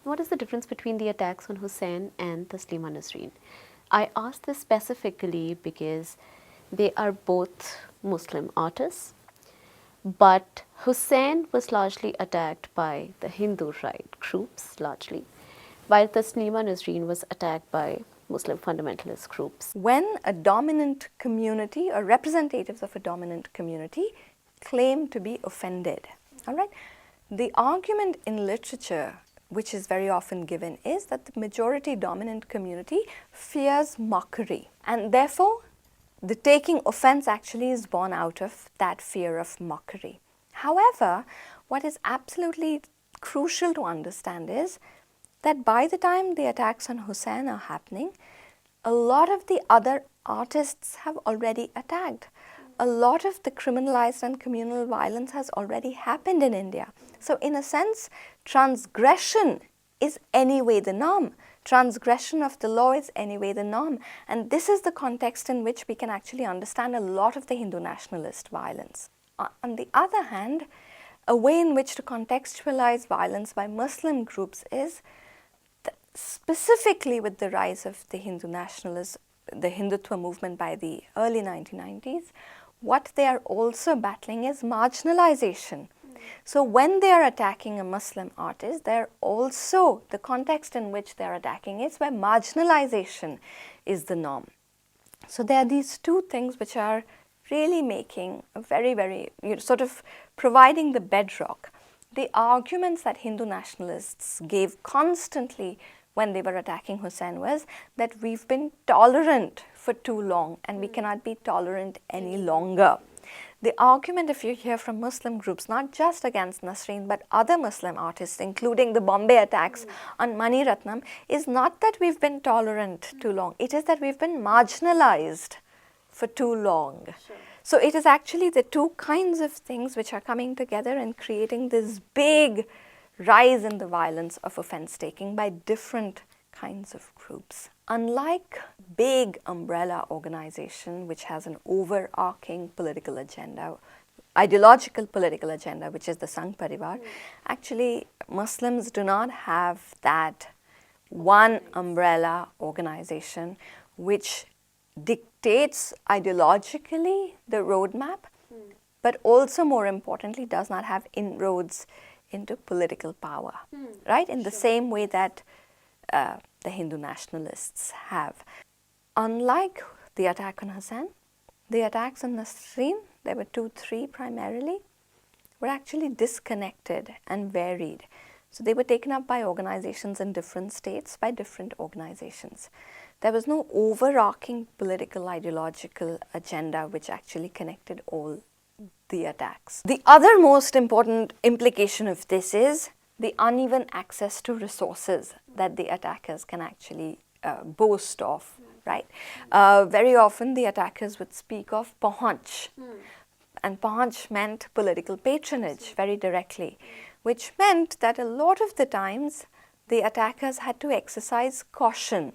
what is the difference between the attacks on Husain and Taslima Nasreen? I ask this specifically because they are both Muslim artists, but Husain was largely attacked by the Hindu right groups, largely, while Taslima Nasreen was attacked by Muslim fundamentalist groups. When a dominant community or representatives of a dominant community claim to be offended, all right, the argument in literature which is very often given is that the majority dominant community fears mockery, and therefore the taking offense actually is born out of that fear of mockery. However, what is absolutely crucial to understand is that by the time the attacks on Husain are happening, a lot of the other artists have already attacked. A lot of the criminalized and communal violence has already happened in India. So in a sense, transgression is anyway the norm. Transgression of the law is anyway the norm. And this is the context in which we can actually understand a lot of the Hindu nationalist violence. On the other hand, a way in which to contextualize violence by Muslim groups is specifically with the rise of the Hindu nationalism, the Hindutva movement by the early 1990s, what they are also battling is marginalization. So when they are attacking a Muslim artist, they're also, the context in which they're attacking is where marginalization is the norm. So there are these two things which are really making a very, sort of providing the bedrock. The arguments that Hindu nationalists gave constantly when they were attacking Husain was that we've been tolerant for too long and we cannot be tolerant any longer. The argument, if you hear from Muslim groups, not just against Nasreen but other Muslim artists, including the Bombay attacks on Mani Ratnam, is not that we've been tolerant too long. It is that we've been marginalized for too long. Sure. So it is actually the two kinds of things which are coming together and creating this big rise in the violence of offense taking by different kinds of groups. Unlike big umbrella organization which has an overarching political agenda, ideological political agenda, which is the Sangh Parivar, actually Muslims do not have that one umbrella organization which dictates ideologically the roadmap, but also more importantly does not have inroads into political power, right? In the same way that the Hindu nationalists have. Unlike the attack on Husain, the attacks on Nasreen, there were 2, 3 primarily, were actually disconnected and varied. So they were taken up by organizations in different states, by different organizations. There was no overarching political ideological agenda which actually connected all the attacks. The other most important implication of this is the uneven access to resources that the attackers can actually boast of, right? Very often the attackers would speak of paunch, and paunch meant political patronage very directly, which meant that a lot of the times the attackers had to exercise caution.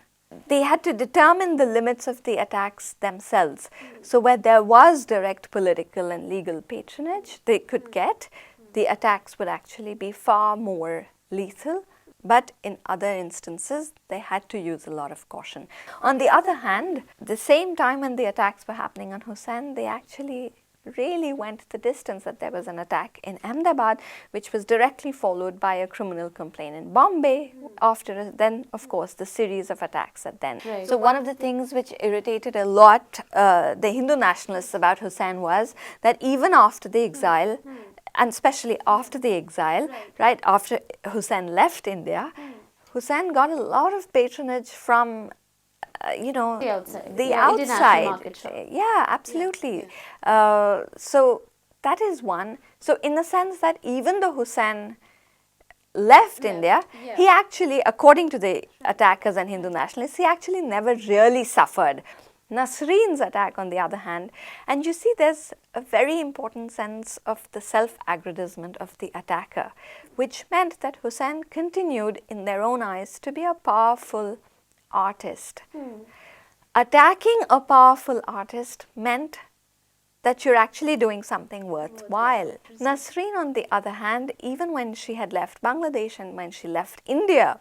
They had to determine the limits of the attacks themselves. So where there was direct political and legal patronage they could get, the attacks would actually be far more lethal. But in other instances, they had to use a lot of caution. On the other hand, the same time when the attacks were happening on Husain, they actually really went the distance. That there was an attack in Ahmedabad which was directly followed by a criminal complaint in Bombay, after then of course the series of attacks at then. Right. So one of the things which irritated a lot the Hindu nationalists about Husain was that even after the exile, and especially after the exile, right, after Husain left India, Husain got a lot of patronage from the outside. The outside. Yeah, absolutely. Yeah. So that is one. So in the sense that even though Husain left India, he actually, according to the attackers and Hindu nationalists, he actually never really suffered. Nasreen's attack, on the other hand, and you see there's a very important sense of the self-aggrandizement of the attacker, which meant that Husain continued, in their own eyes, to be a powerful artist. Attacking a powerful artist meant that you're actually doing something worthwhile. Nasreen, on the other hand, even when she had left Bangladesh and when she left India,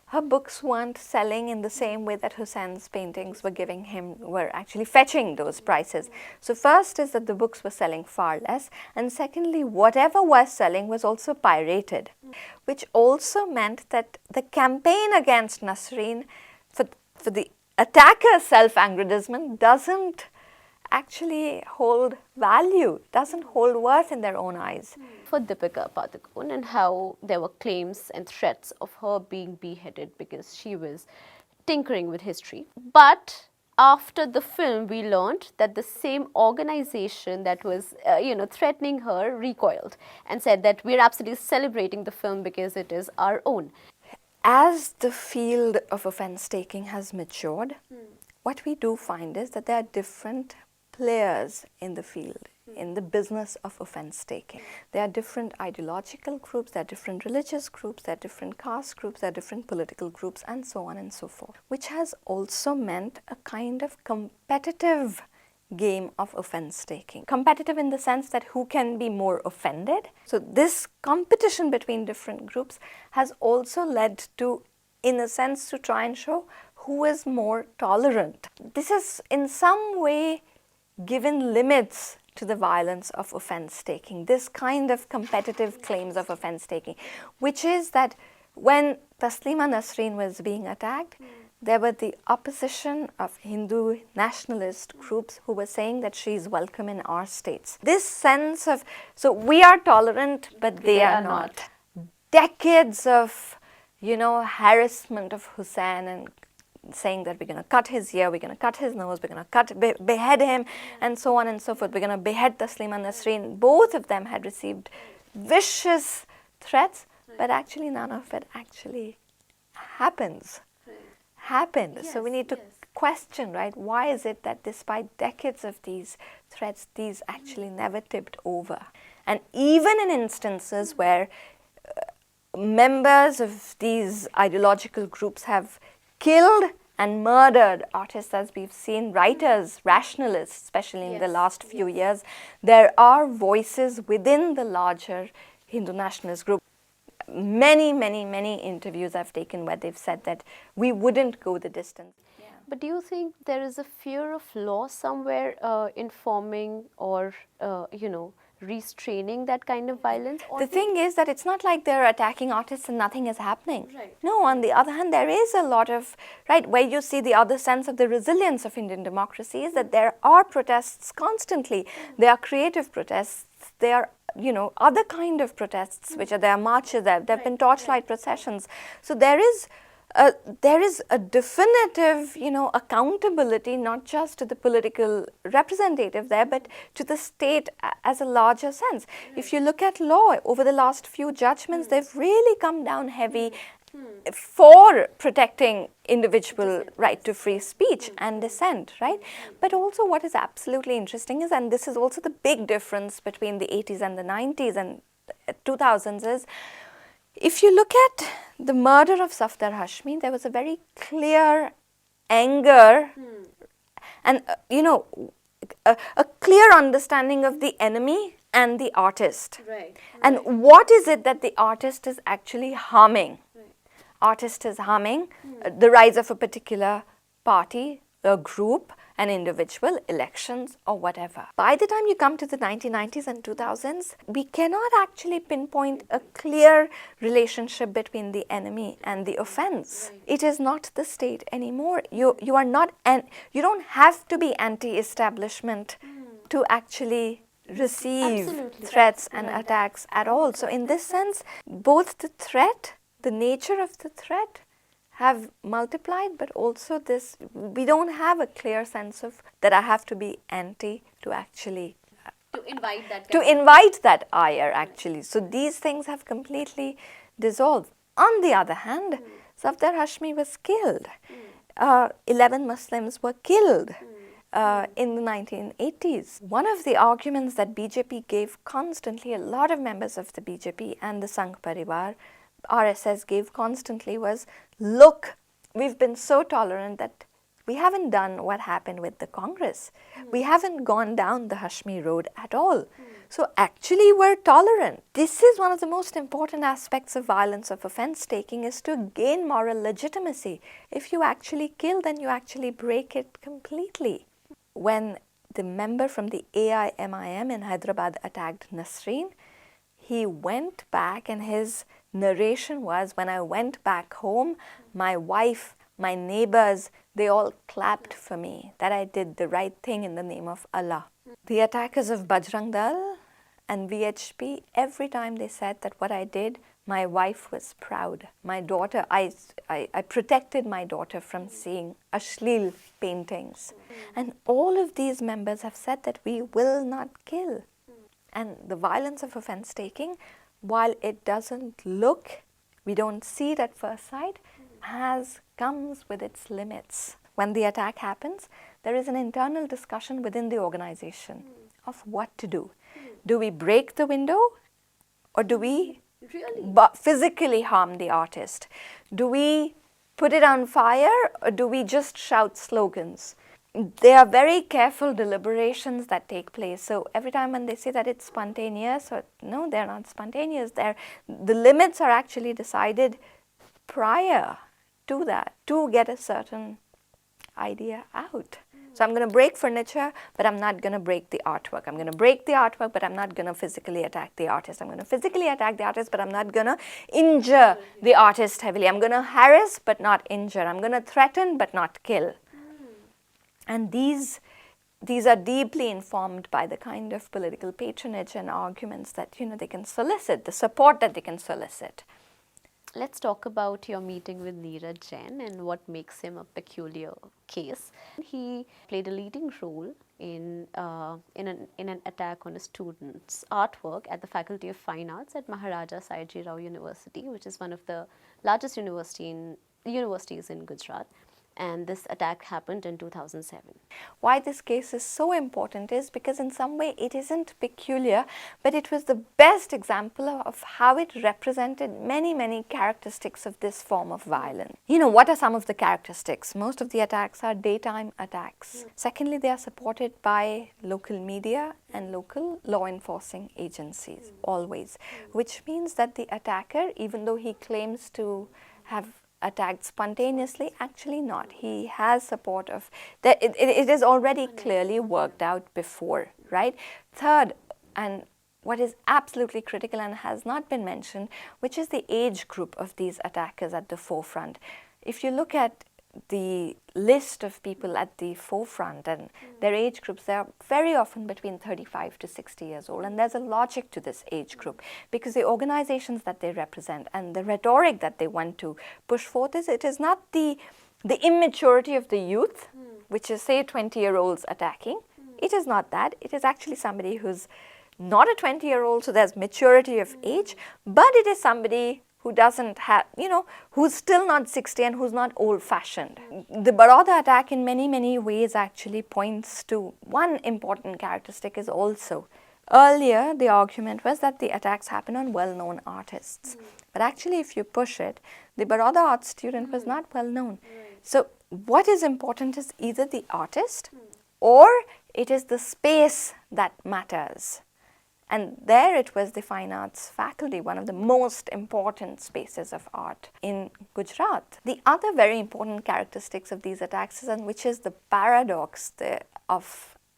her books weren't selling in the same way that Husain's paintings were actually fetching those prices. So first is that the books were selling far less, and secondly, whatever was selling was also pirated, which also meant that the campaign against Nasreen for the attacker's self-aggrandizement doesn't actually hold value, doesn't hold worth in their own eyes. For Deepika Padukone, and how there were claims and threats of her being beheaded because she was tinkering with history. But after the film, we learned that the same organization that was, threatening her recoiled and said that we're absolutely celebrating the film because it is our own. As the field of offence taking has matured, what we do find is that there are different players in the field, in the business of offence taking. There are different ideological groups, there are different religious groups, there are different caste groups, there are different political groups, and so on and so forth, which has also meant a kind of competitive game of offence taking. Competitive in the sense that who can be more offended. So this competition between different groups has also led to, in a sense, to try and show who is more tolerant. This is in some way given limits to the violence of offence taking, this kind of competitive claims of offence taking, which is that when Taslima Nasreen was being attacked, there were the opposition of Hindu nationalist groups who were saying that she is welcome in our states. This sense of, so we are tolerant, but they are not. Decades of, harassment of Husain and saying that we're going to cut his ear, we're going to cut his nose, we're going to behead him, and so on and so forth. We're going to behead Taslima Nasreen. Both of them had received vicious threats, but actually none of it actually happened. Yes, so we need to question, right? Why is it that despite decades of these threats, these actually never tipped over? And even in instances where members of these ideological groups have killed and murdered artists, as we've seen, writers, rationalists, especially in the last few years, there are voices within the larger Hindu nationalist group. Many interviews I've taken where they've said that we wouldn't go the distance. But do you think there is a fear of law somewhere informing or, restraining that kind of violence? The thing is that it's not like they're attacking artists and nothing is happening. Right. No, on the other hand, there is a lot of, where you see the other sense of the resilience of Indian democracy is that there are protests constantly. There are creative protests. There are, other kind of protests, there are marches, there have been torchlight processions. So there is a definitive, accountability, not just to the political representative there, but to the state as a larger sense. If you look at law, over the last few judgments, they've really come down heavy for protecting individual right to free speech and dissent, right? But also what is absolutely interesting is, and this is also the big difference between the 80s and the 90s and 2000s, is if you look at the murder of Safdar Hashmi, there was a very clear anger and, a clear understanding of the enemy and the artist. Right. And what is it that the artist is actually harming? Artist is harming the rise of a particular party, a group, an individual, elections, or whatever. By the time you come to the 1990s and 2000s, we cannot actually pinpoint a clear relationship between the enemy and the offense. Right. It is not the state anymore. You are not, and you don't have to be anti-establishment to actually receive threats and attacks at all. So in this sense, both the threat, the nature of the threat have multiplied, but also this, we don't have a clear sense of that I have to be anti to actually to invite that ire actually. So these things have completely dissolved. On the other hand, Safdar Hashmi was killed. 11 Muslims were killed in the 1980s. One of the arguments that BJP gave constantly, a lot of members of the BJP and the Sangh Parivar, RSS gave constantly was, look, we've been so tolerant that We haven't done what happened with the Congress. We haven't gone down the Hashmi road at all. So actually we're tolerant. This is one of the most important aspects of violence of offense taking, is to gain moral legitimacy. If you actually kill, then you actually break it completely. When the member from the AIMIM in Hyderabad attacked Nasreen, he went back and his narration was, when I went back home, my wife, my neighbors, they all clapped for me that I did the right thing in the name of Allah. The attackers of Bajrang Dal and VHP, every time they said that what I did, my wife was proud. My daughter, I protected my daughter from seeing Ashleel paintings. And all of these members have said that we will not kill. And the violence of offense taking, while it doesn't look, we don't see it at first sight, comes with its limits. When the attack happens, there is an internal discussion within the organization of what to do. Do we break the window, or do we physically harm the artist? Do we put it on fire, or do we just shout slogans? There are very careful deliberations that take place. So every time when they say that it's spontaneous, or no, they're not spontaneous. The limits are actually decided prior to that, to get a certain idea out. So I'm going to break furniture, but I'm not going to break the artwork. I'm going to break the artwork, but I'm not going to physically attack the artist. I'm going to physically attack the artist, but I'm not going to injure the artist heavily. I'm going to harass, but not injure. I'm going to threaten, but not kill. And these are deeply informed by the kind of political patronage and arguments that, they can solicit, the support that they can solicit. Let's talk about your meeting with Neeraj Jain and what makes him a peculiar case. He played a leading role in an attack on a student's artwork at the Faculty of Fine Arts at Maharaja Sayajji Rao University, which is one of the largest universities in Gujarat. And this attack happened in 2007. Why this case is so important is because in some way it isn't peculiar, but it was the best example of how it represented many, many characteristics of this form of violence. What are some of the characteristics? Most of the attacks are daytime attacks. Secondly, they are supported by local media and local law enforcing agencies, always, which means that the attacker, even though he claims to have attacked spontaneously, actually not. He has support of that. It is already clearly worked out before, right? Third, and what is absolutely critical and has not been mentioned, which is the age group of these attackers at the forefront. If you look at the list of people at the forefront and their age groups, they are very often between 35 to 60 years old, and there's a logic to this age group because the organizations that they represent and the rhetoric that they want to push forth it is not the immaturity of the youth, which is say 20-year-olds attacking. It is not that. It is actually somebody who's not a 20-year-old, so there's maturity of age, but it is somebody who doesn't have, who's still not 60 and who's not old-fashioned. The Vadodara attack in many, many ways actually points to one important characteristic is also, earlier the argument was that the attacks happen on well-known artists. But actually if you push it, the Vadodara art student was not well-known. So what is important is either the artist or it is the space that matters. And there it was the fine arts faculty, one of the most important spaces of art in Gujarat. The other very important characteristics of these attacks, and which is the paradox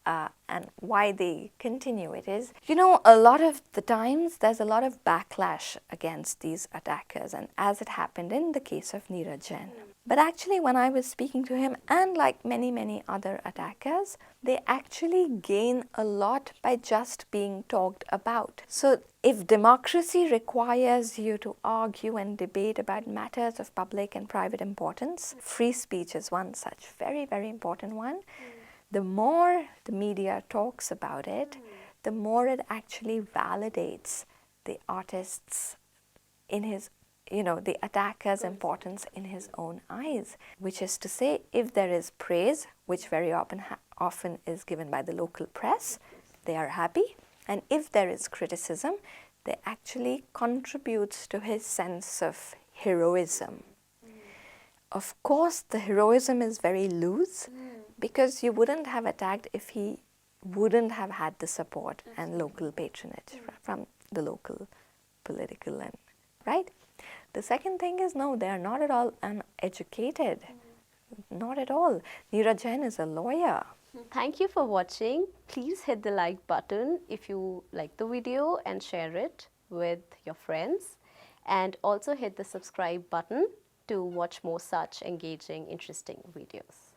and why they continue, it is, a lot of the times there's a lot of backlash against these attackers, and as it happened in the case of Neeraj Jain. But actually when I was speaking to him, and like many, many other attackers, they actually gain a lot by just being talked about. So if democracy requires you to argue and debate about matters of public and private importance, free speech is one such very, very important one. The more the media talks about it, the more it actually validates the artist's the attacker's importance in his own eyes, which is to say, if there is praise, which very often is given by the local press, they are happy, and if there is criticism, they actually contributes to his sense of heroism. of course, the heroism is very loose because you wouldn't have attacked if he wouldn't have had the support and local patronage from the local political and right. The second thing is no, they are not at all uneducated, not at all. Neeraj Jain is a lawyer. Thank you for watching. Please hit the like button if you like the video and share it with your friends. And also hit the subscribe button to watch more such engaging, interesting videos.